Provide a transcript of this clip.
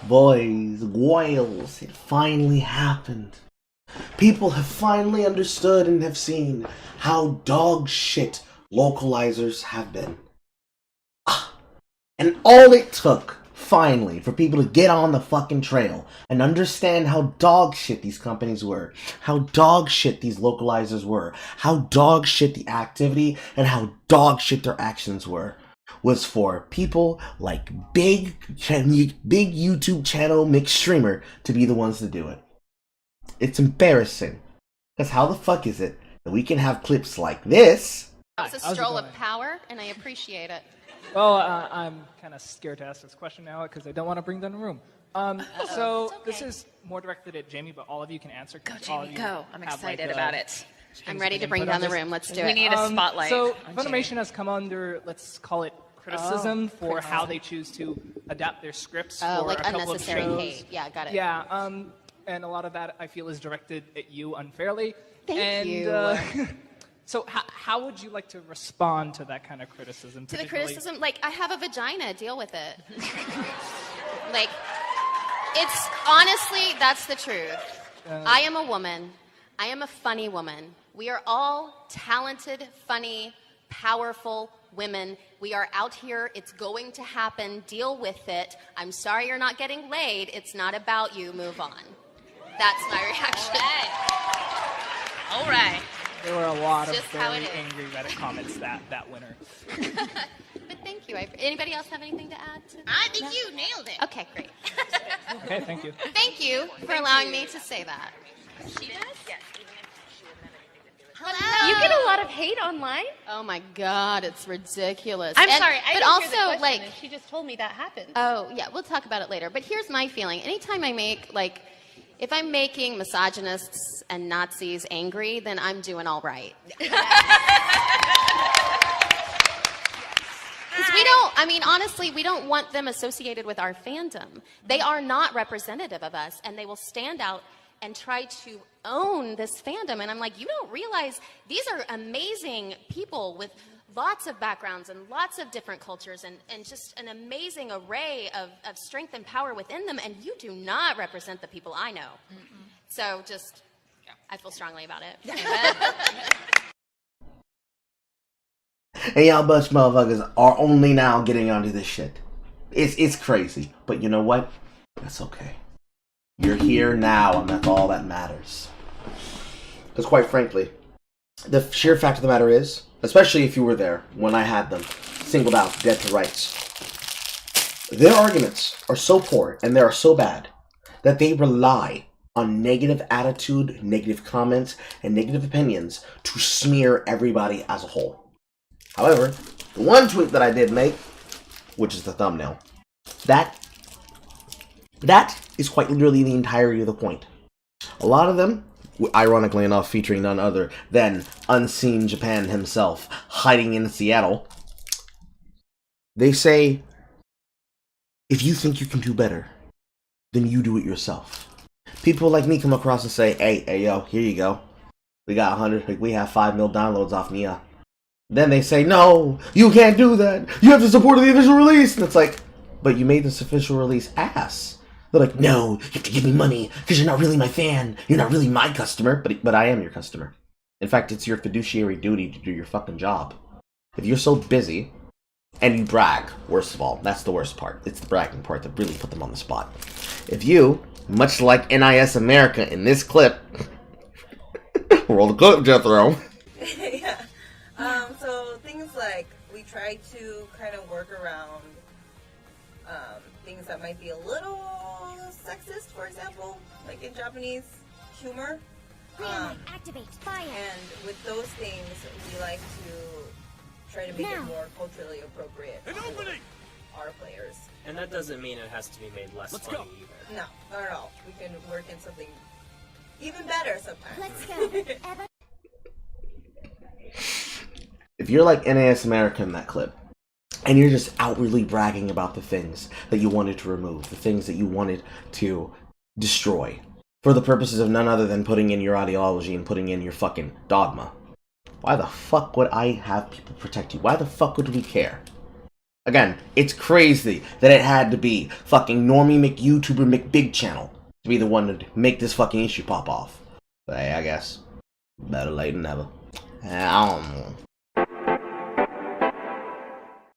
Boys, goyles, it finally happened. People have finally understood and have seen how dog shit localizers have been. And all it took, finally, for people to get on the fucking trail and understand how dog shit these companies were, how dog shit these localizers were, how dog shit the activity, and how dog shit their actions were, was for people like big YouTube channel mixed streamer to be the ones to do it. It's embarrassing. Because how the fuck is it that we can have clips like this? It's a stroll of power, and I appreciate it. Well, I'm kind of scared to ask this question now because I don't want to bring down the room. So okay. This is more directed at Jamie, but all of you can answer. Go, Jamie, go. I'm excited about it. I'm James ready to bring down the room. Let's do it. We need a spotlight. So Funimation has come under, let's call it, criticism for how they choose to adapt their scripts for like a couple unnecessary of shows. hate. Yeah, got it. Yeah, and a lot of that I feel is directed at you unfairly. Thank you. So how would you like to respond to that kind of criticism? To the criticism, like, I have a vagina, deal with it. Like, it's, honestly, that's the truth. I am a woman. I am a funny woman. We are all talented, funny, powerful women. We are out here. It's going to happen. Deal with it. I'm sorry you're not getting laid. It's not about you. Move on. That's my reaction. All right. There were a lot of Just how very it is. angry Reddit comments that winter. But thank you. Anybody else have anything to add? I think you nailed it. Okay, great. Okay, thank you. Thank you for allowing me to say that. She does? Yes. Hello. You get a lot of hate online. Oh my God, it's ridiculous. I'm sorry, I but didn't also, hear the question, like, and she just told me that happened. oh yeah, we'll talk about it later. But here's my feeling: anytime I make, like, if I'm making misogynists and Nazis angry, then I'm doing all right. Because we don't, I mean, honestly, we don't want them associated with our fandom. They are not representative of us, and they will stand out and try to own this fandom. And I'm like, you don't realize these are amazing people with lots of backgrounds and lots of different cultures and just an amazing array of strength and power within them, and you do not represent the people I know. So just, I feel strongly about it. And y'all bunch motherfuckers are only now getting onto this shit. It's crazy. But you know what? That's okay. You're here now, and that's all that matters. Because quite frankly, the sheer fact of the matter is, especially if you were there when I had them singled out dead to rights, their arguments are so poor and they are so bad that they rely on negative attitude, negative comments, and negative opinions to smear everybody as a whole. However, the one tweet that I did make, which is the thumbnail, that is quite literally the entirety of the point. A lot of them, ironically enough, featuring none other than Unseen Japan himself, hiding in Seattle, they say, if you think you can do better, then you do it yourself. People like me come across and say, hey, yo, here you go. We got 100, we have 5 mil downloads off Nia. Then they say, no, you can't do that. You have to support the official release. And it's like, but you made this official release ass. They're like, no, you have to give me money because you're not really my fan. You're not really my customer, but I am your customer. In fact, it's your fiduciary duty to do your fucking job. If you're so busy and you brag, worst of all, that's the worst part. It's the bragging part that really put them on the spot. If you, much like NIS America in this clip, roll the clip, Jethro. Yeah. So things like we try to kind of work around things that might be a little sexist, for example, like in Japanese humor. Activate fire. And with those things, we like to try to make it more culturally appropriate for our players. And that doesn't mean it has to be made less funny either. No, not at all. We can work in something even better sometimes. Let's go. If you're like NAS America in that clip, and you're just outwardly bragging about the things that you wanted to remove, the things that you wanted to destroy, for the purposes of none other than putting in your ideology and putting in your fucking dogma, why the fuck would I have people protect you? Why the fuck would we care? Again, it's crazy that it had to be fucking Normie McYouTuber McBig Channel to be the one to make this fucking issue pop off. But hey, I guess better late than never. I don't know.